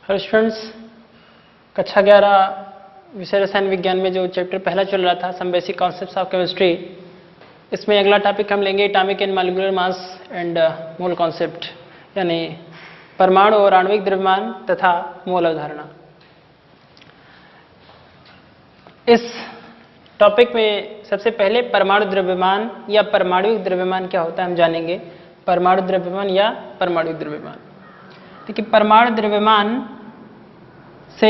Hello students, कक्षा 11 विषय रसायन विज्ञान में जो चैप्टर पहला चल रहा था some basic concepts of chemistry, इसमें अगला टॉपिक हम लेंगे atomic and molecular mass and mole concept, यानी परमाणु और आणविक द्रव्यमान तथा मोल अवधारणा। इस टॉपिक में सबसे पहले परमाणु द्रव्यमान या परमाणुविक द्रव्यमान क्या होता है हम जानेंगे। परमाणु द्रव्यमान या परमाणुविक द्रव्यमान, देखिए परमाणु द्रव्यमान से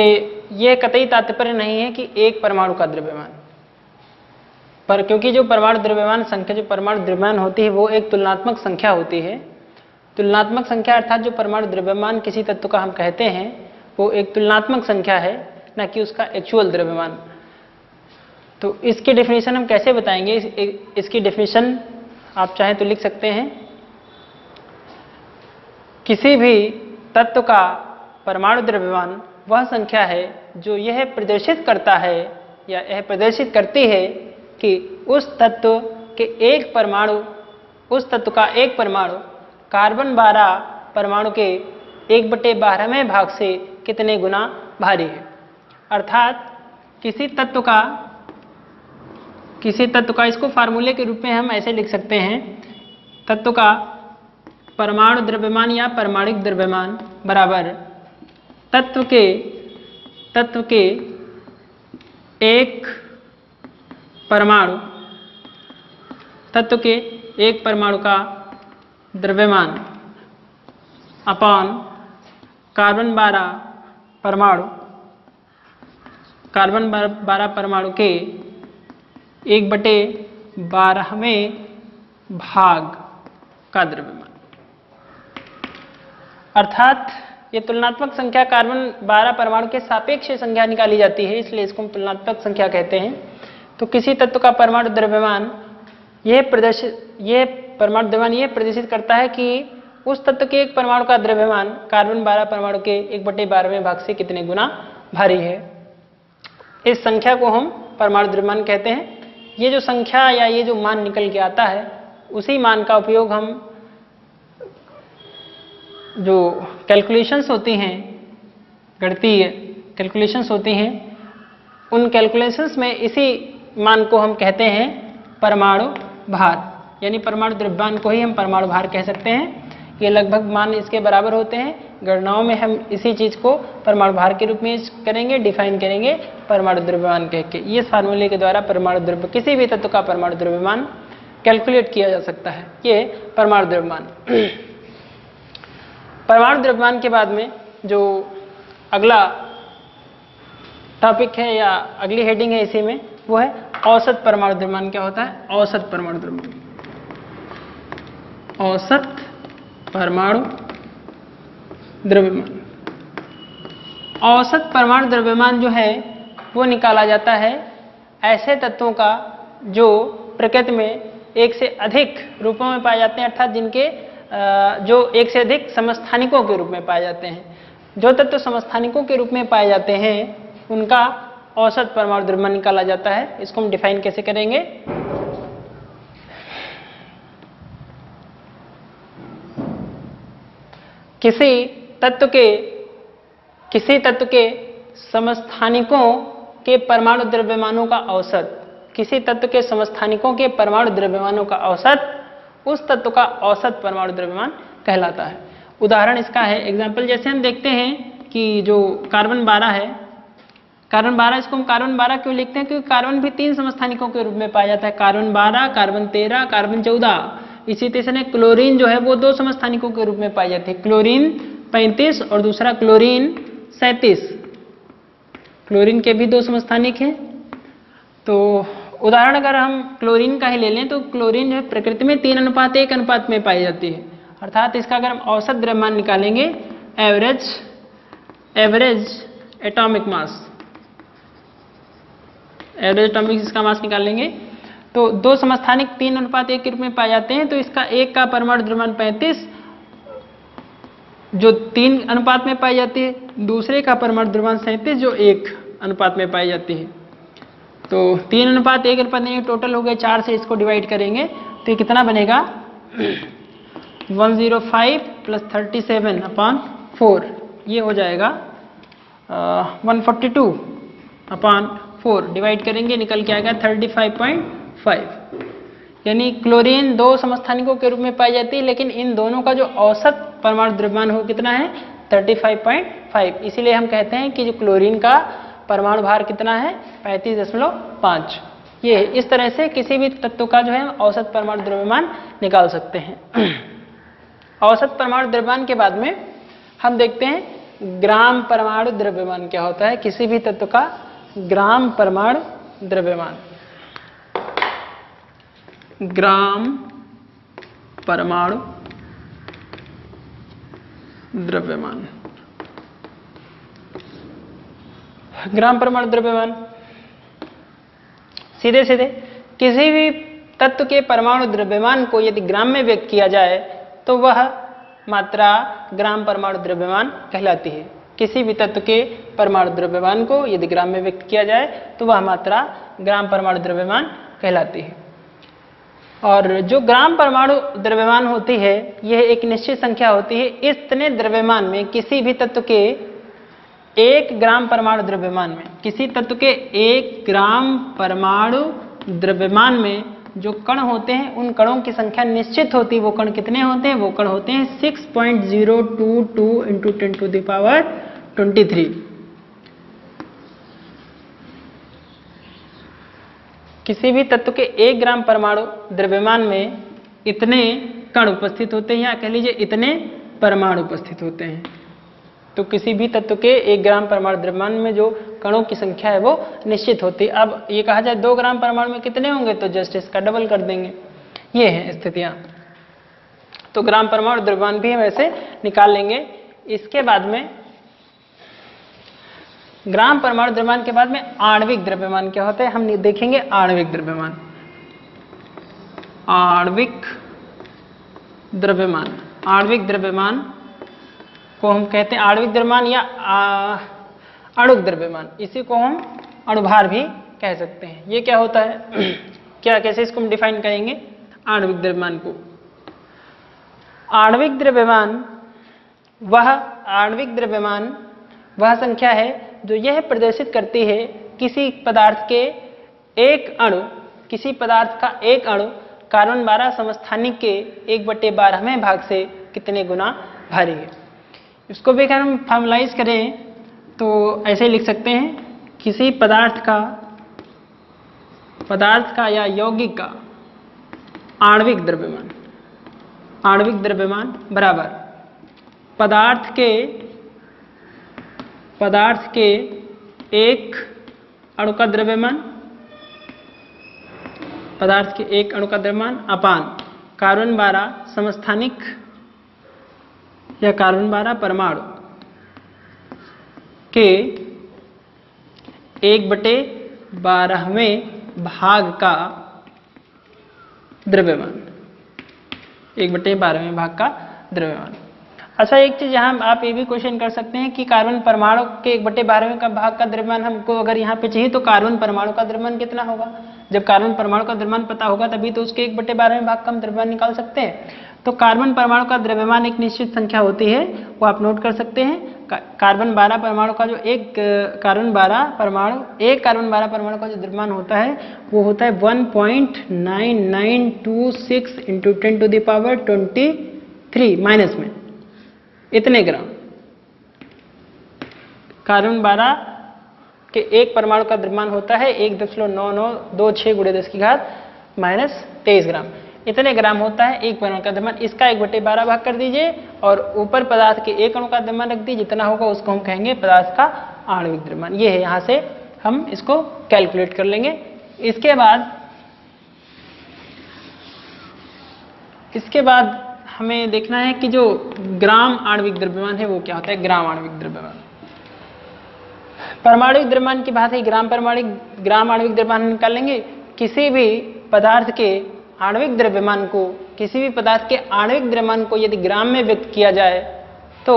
यह कतई तात्पर्य नहीं है कि एक परमाणु का द्रव्यमान, पर क्योंकि जो परमाणु द्रव्यमान संख्या, जो परमाणु द्रव्यमान होती है वो एक तुलनात्मक संख्या होती है। तुलनात्मक संख्या अर्थात जो परमाणु द्रव्यमान किसी तत्व का हम कहते हैं वो एक तुलनात्मक संख्या है, न कि उसका एक्चुअल द्रव्यमान। तो इसकी डेफिनेशन हम कैसे बताएंगे? इसकी डेफिनेशन आप चाहें तो लिख सकते हैं। किसी भी तत्व का परमाणु द्रव्यमान वह संख्या है जो यह प्रदर्शित करता है या यह प्रदर्शित करती है कि उस तत्व के एक परमाणु, उस तत्व का एक परमाणु कार्बन 12 परमाणु के 1/12वें भाग से कितने गुना भारी है। अर्थात किसी तत्व का इसको फार्मूले के रूप में हम ऐसे लिख सकते हैं, तत्व का परमाणु द्रव्यमान या परमाणुविक द्रव्यमान बराबर तत्व के एक परमाणु का द्रव्यमान अपॉन कार्बन 12 परमाणु के 1/12वें भाग का द्रव्यमान। अर्थात ये तुलनात्मक संख्या कार्बन 12 परमाणु के सापेक्ष संख्या निकाली जाती है, इसलिए इसको हम तुलनात्मक संख्या कहते हैं। तो किसी तत्व का परमाणु द्रव्यमान यह प्रदर्शित करता है कि उस तत्व के एक परमाणु का द्रव्यमान कार्बन 12 परमाणु के 1/12वें भाग से कितने गुना भारी है। इस संख्या को हम परमाणु द्रव्यमान कहते हैं। ये जो संख्या या ये जो मान निकल के आता है, उसी मान का उपयोग हम जो कैलकुलेशंस होती हैं, गणितीय कैलकुलेशंस होती हैं, उन कैलकुलेशंस में इसी मान को हम कहते हैं परमाणु भार, यानी परमाणु द्रव्यमान को ही हम परमाणु भार कह सकते हैं। ये लगभग मान इसके बराबर होते हैं। गणनाओं में हम इसी चीज को परमाणु भार के रूप में करेंगे, डिफाइन करेंगे परमाणु द्रव्यमान कह के। ये फार्मूले के द्वारा परमाणु द्रव्य, किसी भी तत्व का परमाणु द्रव्यमान कैलकुलेट किया जा सकता है। ये परमाणु द्रव्यमान। परमाणु द्रव्यमान के बाद में जो अगला टॉपिक है या अगली हेडिंग है इसी में, वो है औसत परमाणु द्रव्यमान। क्या होता है औसत परमाणु द्रव्यमान? औसत परमाणु द्रव्यमान। औसत परमाणु द्रव्यमान जो है वो निकाला जाता है ऐसे तत्वों का जो प्रकृति में एक से अधिक रूपों में पाए जाते हैं, अर्थात जिनके जो एक से अधिक समस्थानिकों के रूप में पाए जाते हैं। जो तत्व समस्थानिकों के रूप में पाए जाते हैं उनका औसत परमाणु द्रव्यमान निकाला जाता है। इसको हम डिफाइन कैसे करेंगे? किसी तत्व के समस्थानिकों के परमाणु द्रव्यमानों का औसत, किसी तत्व के समस्थानिकों के परमाणु द्रव्यमानों का औसत उस तत्व का औसत परमाणु द्रव्यमान कहलाता है। उदाहरण इसका है, एग्जाम्पल जैसे हम देखते हैं कि जो कार्बन 12 है, कार्बन 12, इसको हम कार्बन 12 क्यों लिखते हैं? क्योंकि कार्बन भी 3 समस्थानिकों के रूप में पाया जाता है, कार्बन 12, कार्बन 13, कार्बन 14। इसी तरह से क्लोरीन जो है वो 2 समस्थानिकों के रूप में पाई जाती है, क्लोरीन 35 और दूसरा क्लोरीन 37। क्लोरीन के भी 2 समस्थानिक हैं। तो उदाहरण अगर हम क्लोरीन का ही ले लें तो क्लोरीन जो है प्रकृति में 3:1 अनुपात में पाई जाती है। अर्थात इसका अगर हम औसत द्रव्यमान निकालेंगे, average atomic mass, average atomic इसका मास निकालेंगे तो 2 समस्थानिक 3:1 के रूप में पाए जाते हैं। तो इसका एक का परमाणु द्रव्यमान 35 जो 3 अनुपात में पाई जाती है, दूसरे का परमाणु द्रव्यमान 37 जो 1 अनुपात में पाई जाती है। तो 3:1 टोटल हो गए 4 से इसको डिवाइड करेंगे तो ये कितना बनेगा 105 + 37/4, ये हो जाएगा 142 अपॉन 4 डिवाइड करेंगे, निकल के आएगा 35.5। यानी क्लोरीन 2 समस्थानिकों के रूप में पाई जाती है, लेकिन इन दोनों का जो औसत परमाणु द्रव्यमान हो कितना है 35.5। इसीलिए हम कहते हैं कि जो क्लोरीन का परमाणु भार कितना है 35.5। ये इस तरह से किसी भी तत्व का जो है औसत परमाणु द्रव्यमान निकाल सकते हैं। औसत परमाणु द्रव्यमान के बाद में हम देखते हैं ग्राम परमाणु द्रव्यमान क्या होता है। किसी भी तत्व का ग्राम परमाणु द्रव्यमान, ग्राम परमाणु द्रव्यमान, ग्राम परमाणु द्रव्यमान सीधे सीधे किसी भी तत्व के परमाणु द्रव्यमान को यदि ग्राम में व्यक्त किया जाए तो वह मात्रा ग्राम परमाणु द्रव्यमान कहलाती है। किसी भी तत्व के परमाणु द्रव्यमान को यदि ग्राम में व्यक्त किया जाए तो वह मात्रा ग्राम परमाणु द्रव्यमान कहलाती है। और जो ग्राम परमाणु द्रव्यमान होती है यह एक निश्चित संख्या होती है। इतने द्रव्यमान में किसी भी तत्व के 1 ग्राम परमाणु द्रव्यमान में, किसी तत्व के 1 ग्राम परमाणु द्रव्यमान में जो कण होते हैं उन कणों की संख्या निश्चित होती है। वो कण कितने होते हैं? वो कण होते हैं 6.022 इंटू 10⁻23। किसी भी तत्व के 1 ग्राम परमाणु द्रव्यमान में इतने कण उपस्थित होते हैं, या कह लीजिए इतने परमाणु उपस्थित होते हैं। तो किसी भी तत्व के 1 ग्राम परमाणु द्रव्यमान में जो कणों की संख्या है वो निश्चित होती है। अब ये कहा जाए 2 ग्राम परमाणु में कितने होंगे तो जस्ट इसका डबल कर देंगे। ये हैं स्थितियां। तो ग्राम परमाणु द्रव्यमान भी हम ऐसे निकाल लेंगे। इसके बाद में ग्राम परमाणु द्रव्यमान के बाद में आणविक द्रव्यमान क्या होता है हम देखेंगे। आणविक द्रव्यमान, आणविक द्रव्यमान, आणविक द्रव्यमान को हम कहते हैं आणविक द्रव्यमान या अणुक द्रव्यमान। इसी को हम अणुभार भी कह सकते हैं। ये क्या होता है क्या कैसे इसको हम डिफाइन करेंगे आणविक द्रव्यमान को। आणविक द्रव्यमान वह संख्या है जो यह प्रदर्शित करती है किसी पदार्थ के किसी पदार्थ का एक अणु कार्बन 12 समस्थानिक के 1/12वें भाग से कितने गुना भारी है। इसको भी अगर हम फॉर्मलाइज करें तो ऐसे लिख सकते हैं किसी पदार्थ का या यौगिक का आणविक द्रव्यमान बराबर पदार्थ के एक अणु का द्रव्यमान, पदार्थ के एक अणु का द्रव्यमान अपान कार्बन 12 समस्थानिक या कार्बन 12 परमाणु के 1/12वें भाग का द्रव्यमान, 1/12वें भाग का द्रव्यमान। अच्छा, एक चीज यहाँ आप ये भी क्वेश्चन कर सकते हैं कि कार्बन परमाणु के 1/12वें का भाग का द्रव्यमान हमको अगर यहाँ पे चाहिए तो कार्बन परमाणु का द्रव्यमान कितना होगा। जब कार्बन परमाणु का द्रव्यमान पता होगा तभी तो उसके 1/12वें भाग का हम द्रव्यमान निकाल सकते हैं। तो कार्बन परमाणु का द्रव्यमान एक निश्चित संख्या होती है, वो आप नोट कर सकते हैं। कार्बन 12 परमाणु का जो एक कार्बन 12 परमाणु का जो द्रव्यमान होता है वो होता है 1.9926 इंटू 10⁻23 माइनस में इतने ग्राम। कार्बन 12 के एक परमाणु का द्रव्यमान होता है 1.9926 × 10⁻23 ग्राम। इतने ग्राम होता है एक परमाणु का द्रव्यमान। इसका 1/12 भाग कर दीजिए और ऊपर पदार्थ के एक अणु का द्रव्यमान रख दीजिए। जितना होगा उसको हम कहेंगे पदार्थ का आणविक द्रव्यमान। ये है, यहाँ से हम इसको कैलकुलेट कर लेंगे। इसके बाद हमें देखना है कि जो ग्राम आणविक द्रव्यमान है वो क्या होता है। ग्राम आणविक द्रव्यमान, परमाणुक द्रव्यमान की बात है, ग्राम आणविक द्रव्यमान निकाल लेंगे। किसी भी पदार्थ के आणविक द्रव्यमान को यदि ग्राम में व्यक्त किया जाए तो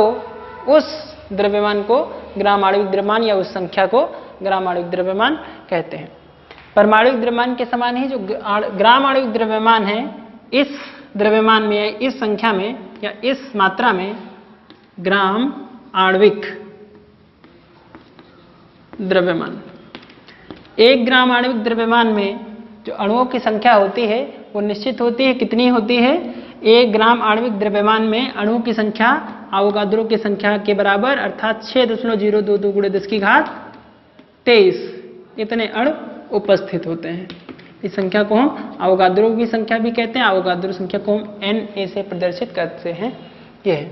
उस द्रव्यमान को ग्राम आणविक द्रव्यमान या उस संख्या को ग्राम आणविक द्रव्यमान कहते हैं। परमाणुक द्रव्यमान के समान ही जो ग्राम आणविक द्रव्यमान है, इस द्रव्यमान में या इस संख्या में या इस मात्रा में ग्राम आणविक द्रव्यमान। 1 ग्राम आणविक द्रव्यमान में जो अणुओं की संख्या होती है वो निश्चित होती है, कितनी होती है? 1 ग्राम आणविक द्रव्यमान में अणुओं की संख्या अवोगाद्रो की संख्या के बराबर, अर्थात 6.022 × 1023 इतने अणु उपस्थित होते हैं। इस संख्या को हम अवोगाद्रो की संख्या भी कहते हैं। अवोगाद्रो संख्या को हम Na से प्रदर्शित करते हैं। ये है,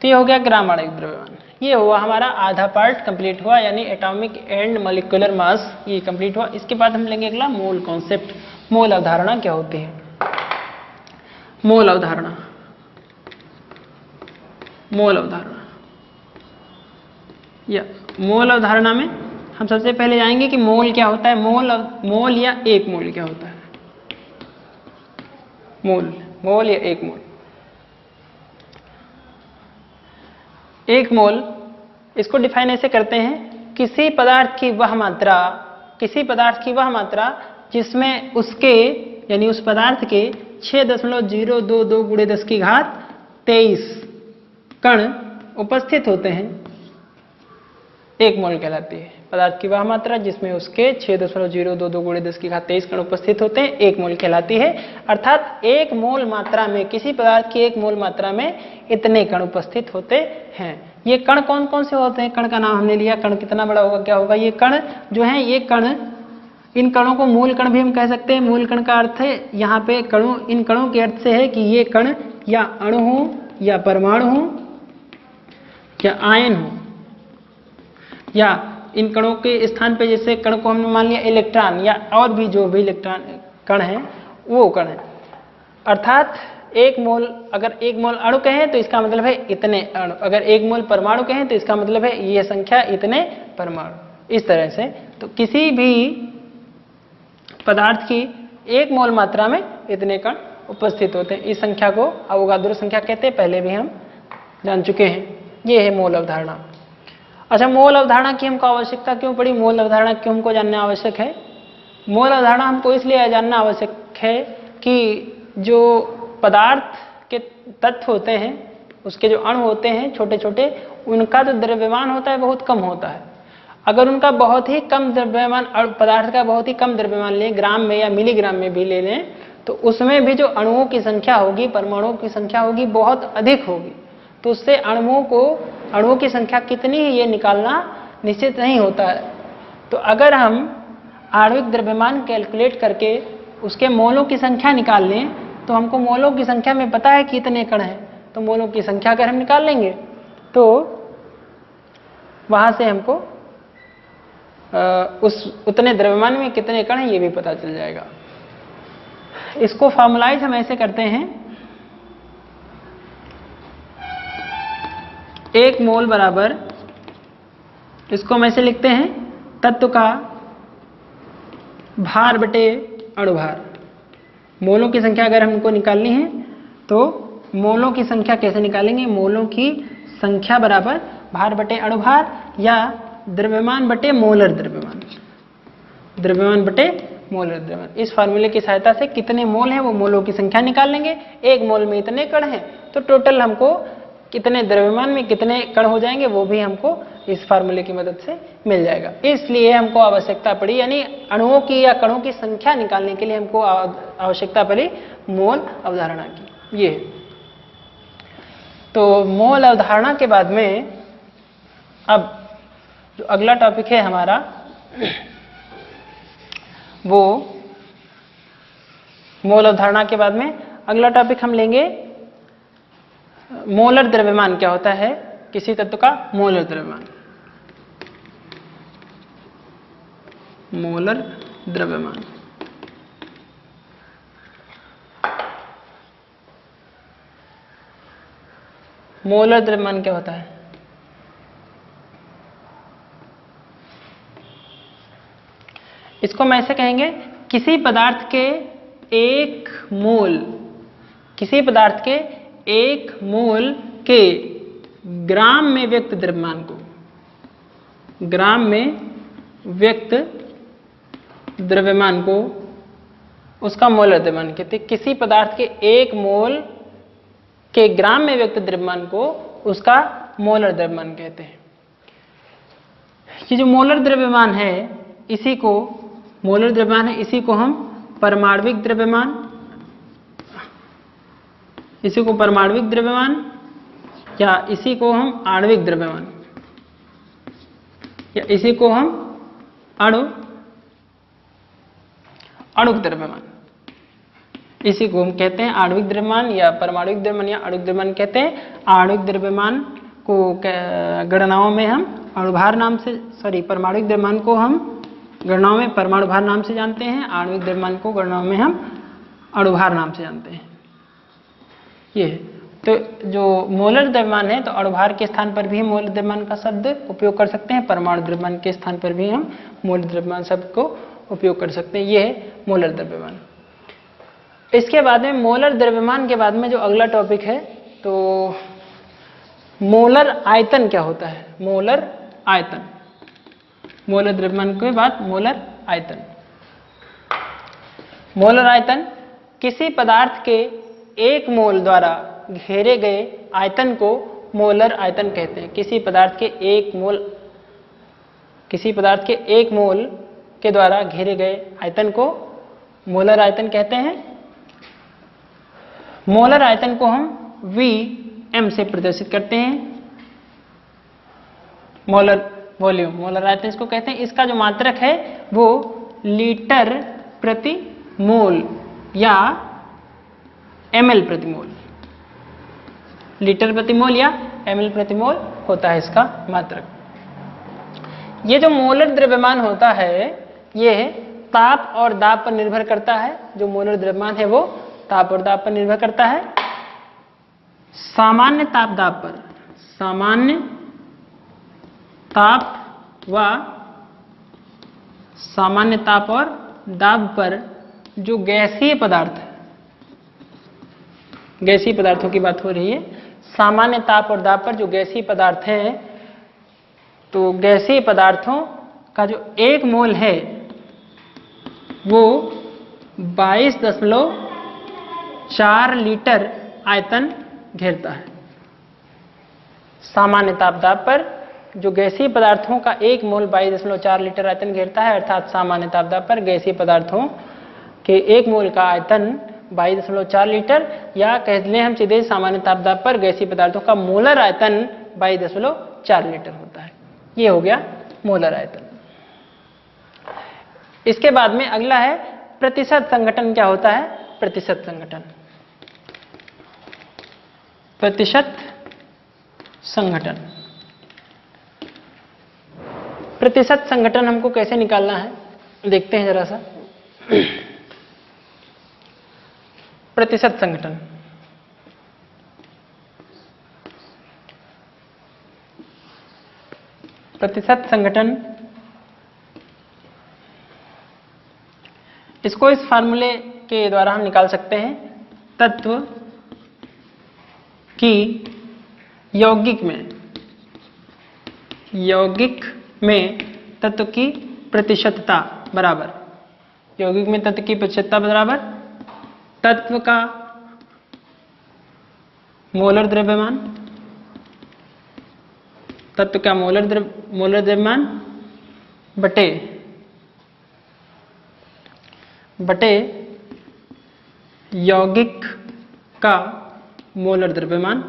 तो ये हो गया ग्राम आणविक द्रव्यमान। ये हुआ हमारा आधा पार्ट कंप्लीट हुआ, यानी एटॉमिक एंड मॉलिक्यूलर मास ये कंप्लीट हुआ। इसके बाद हम लेंगे अगला मोल कॉन्सेप्ट। मोल अवधारणा क्या होती है? मोल अवधारणा, मोल अवधारणा या मोल अवधारणा में हम सबसे पहले जाएंगे कि मोल क्या होता है। मोल या एक मोल क्या होता है? मोल या एक मोल। एक मोल, इसको डिफाइन ऐसे करते हैं, किसी पदार्थ की वह मात्रा जिसमें उसके यानी उस पदार्थ के 6.022 × 1023 कण उपस्थित होते हैं, एक मोल कहलाती है। पदार्थ की वह मात्रा जिसमें उसके 6.022 × 1023 कण उपस्थित होते हैं, एक मोल कहलाती है। अर्थात एक मोल मात्रा में, किसी पदार्थ की एक मोल मात्रा में इतने कण उपस्थित होते हैं। ये कण कौन कौन से होते हैं? कण का नाम हमने लिया, कण कितना बड़ा होगा, क्या होगा? ये कण जो है, ये कण, इन कणों को मूल कण भी हम कह सकते हैं। मूल कण का अर्थ है यहाँ पे कणों, इन कणों के अर्थ से है कि ये कण या अणु हो या परमाणु हो या आयन हो, या इन कणों के स्थान पे जैसे कण को हमने मान लिया इलेक्ट्रॉन, या और भी जो भी इलेक्ट्रॉन कण है वो कण है। अर्थात एक मोल, अगर एक मोल अणु कहें तो इसका मतलब है इतने अणु, अगर एक मोल परमाणु कहें तो इसका मतलब है ये संख्या इतने परमाणु। इस तरह से तो किसी भी पदार्थ की एक मोल मात्रा में इतने कण उपस्थित होते हैं। इस संख्या को अवोगाद्रो संख्या कहते हैं, पहले भी हम जान चुके हैं। ये है मोल अवधारणा। अच्छा, मोल अवधारणा की हमको आवश्यकता क्यों पड़ी? मोल अवधारणा क्यों हमको जानना आवश्यक है? मोल अवधारणा हमको इसलिए जानना आवश्यक है कि जो पदार्थ के तत्व होते हैं, उसके जो अणु होते हैं छोटे छोटे, उनका जो द्रव्यमान होता है बहुत कम होता है। अगर उनका बहुत ही कम द्रव्यमान, पदार्थ का बहुत ही कम द्रव्यमान लें, ग्राम में या मिलीग्राम में भी ले लें, तो उसमें भी जो अणुओं की संख्या होगी, परमाणुओं की संख्या होगी, बहुत अधिक होगी। तो उससे अणुओं की संख्या कितनी है ये निकालना निश्चित नहीं होता है। तो अगर हम आणविक द्रव्यमान कैलकुलेट करके उसके मोलों की संख्या निकाल लें, तो हमको मोलों की संख्या में पता है कि कितने कण हैं, तो मोलों की संख्या अगर हम निकाल लेंगे तो वहां से हमको उस उतने द्रव्यमान में कितने कण हैं ये भी पता चल जाएगा। इसको फॉर्मुलाइज हम ऐसे करते हैं, 1 मोल बराबर, इसको हम ऐसे लिखते हैं, तत्व का भार बटे अणुभार। मोलों की संख्या अगर हमको निकालनी है तो मोलों की संख्या कैसे निकालेंगे? मोलों की संख्या बराबर भार बटे अणुभार या द्रव्यमान बटे मोलर द्रव्यमान, द्रव्यमान बटे मोलर द्रव्यमान। इस फार्मूले की सहायता से कितने मोल हैं वो मोलों की संख्या निकाल लेंगे। 1 मोल में इतने कण हैं, तो टोटल हमको कितने द्रव्यमान में कितने कण हो जाएंगे वो भी हमको इस फार्मूले की मदद से मिल जाएगा। इसलिए हमको आवश्यकता पड़ी, यानी अणुओं की या कणों की संख्या निकालने के लिए हमको आवश्यकता पड़ी मोल अवधारणा की। ये तो मोल अवधारणा के बाद में अब जो अगला टॉपिक है हमारा, वो मोल अवधारणा के बाद में अगला टॉपिक हम लेंगे मोलर द्रव्यमान क्या होता है, किसी तत्व का मोलर द्रव्यमान। मोलर द्रव्यमान, मोलर द्रव्यमान क्या होता है? इसको हम ऐसे कहेंगे, किसी पदार्थ के 1 मोल, किसी पदार्थ के 1 मोल के ग्राम में व्यक्त द्रव्यमान को, ग्राम में व्यक्त द्रव्यमान को उसका मोलर द्रव्यमान कहते हैं। किसी पदार्थ के 1 मोल के ग्राम में व्यक्त द्रव्यमान को उसका मोलर द्रव्यमान कहते हैं। ये जो मोलर द्रव्यमान है इसी को हम परमाणविक द्रव्यमान, इसी को परमाणविक द्रव्यमान या इसी को हम आणविक द्रव्यमान या इसी को हम अणुक द्रव्यमान, इसी को हम कहते हैं आणविक द्रव्यमान या परमाणुविक द्रव्यमान या अणुक द्रव्यमान कहते हैं। आणविक द्रव्यमान को गणनाओं में हम अणुभार नाम से, परमाणुविक द्रव्यमान को हम गणनाओं में परमाणु भार नाम से जानते हैं, आणविक द्रव्यमान को गणनाओं में हम अणुभार नाम से जानते हैं। ये तो जो मोलर द्रव्यमान है तो अणुभार के स्थान पर भी हम मोलर द्रव्यमान का शब्द उपयोग कर सकते हैं, परमाणु द्रव्यमान के स्थान पर भी हम मोलर द्रव्यमान शब्द को उपयोग कर सकते हैं। ये है मोलर द्रव्यमान। इसके बाद में मोलर द्रव्यमान के बाद में जो अगला टॉपिक है तो मोलर आयतन क्या होता है। मोलर आयतन, मोलर द्रव्यमान के बाद मोलर आयतन। मोलर आयतन किसी पदार्थ के एक मोल द्वारा घेरे गए आयतन को मोलर आयतन कहते हैं। किसी पदार्थ के एक मोल के द्वारा घेरे गए आयतन को मोलर आयतन कहते हैं। मोलर आयतन को हम Vm से प्रदर्शित करते हैं। मोलर वॉल्यूम, मोलर आयतन इसको कहते हैं। इसका जो मात्रक है वो लीटर प्रति मोल या ml प्रति मोल, लीटर प्रति मोल या ml प्रति मोल होता है इसका मात्रक। ये जो मोलर द्रव्यमान होता है ये ताप और दाब पर निर्भर करता है। जो मोलर द्रव्यमान है वो ताप और दाब पर निर्भर करता है। सामान्य ताप दाब पर, सामान्य ताप व सामान्य ताप और दाब पर जो गैसीय पदार्थ है, गैसीय पदार्थों की बात हो रही है। सामान्य ताप और दाब पर जो गैसीय पदार्थ है तो गैसीय पदार्थों का जो एक मोल है वो 22.4 लीटर आयतन घेरता है। सामान्य ताप दाब पर जो गैसीय पदार्थों का एक मोल 22.4 लीटर आयतन घेरता है, अर्थात सामान्य ताप दाब पर गैसीय पदार्थों के एक मोल का आयतन 22.4 लीटर, या कह लें हम सीधे सामान्य ताप दाब पर गैसीय पदार्थों का मोलर आयतन 22.4 लीटर होता है। ये हो गया मोलर आयतन। इसके बाद में अगला है प्रतिशत संघटन क्या होता है। प्रतिशत संघटन, प्रतिशत संघटन, प्रतिशत संघटन हमको कैसे निकालना है देखते हैं जरा सा। प्रतिशत संघटन, प्रतिशत संघटन इसको इस फार्मूले के द्वारा हम निकाल सकते हैं। तत्व की यौगिक में तत्व की प्रतिशतता बराबर, यौगिक में तत्व की प्रतिशतता बराबर तत्व का मोलर द्रव्यमान, तत्व का मोलर द्रव्यमान बटे यौगिक का मोलर द्रव्यमान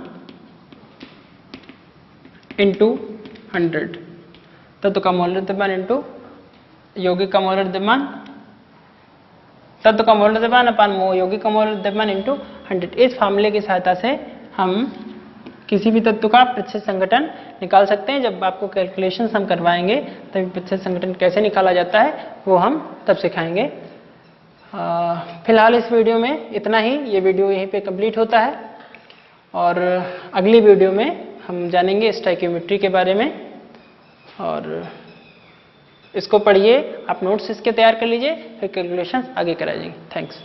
इंटू 100। तत्व का मोलर द्रव्यमान इंटू यौगिक का मोलर द्रव्यमान, तत्व का मोलर द्रव्यमान अपान यौगिक का मोलर द्रव्यमान इंटू 100। इस फार्मूले की सहायता से हम किसी भी तत्व का प्रतिशत संघटन निकाल सकते हैं। जब आपको कैलकुलेशंस हम करवाएंगे तभी प्रतिशत संघटन कैसे निकाला जाता है वो हम तब सिखाएंगे। फिलहाल इस वीडियो में इतना ही। ये वीडियो यहीं पे कंप्लीट होता है और अगली वीडियो में हम जानेंगे स्टोइकियोमेट्री के बारे में, और इसको पढ़िए, आप नोट्स इसके तैयार कर लीजिए, फिर कैलकुलेशंस आगे कराइए। थैंक्स।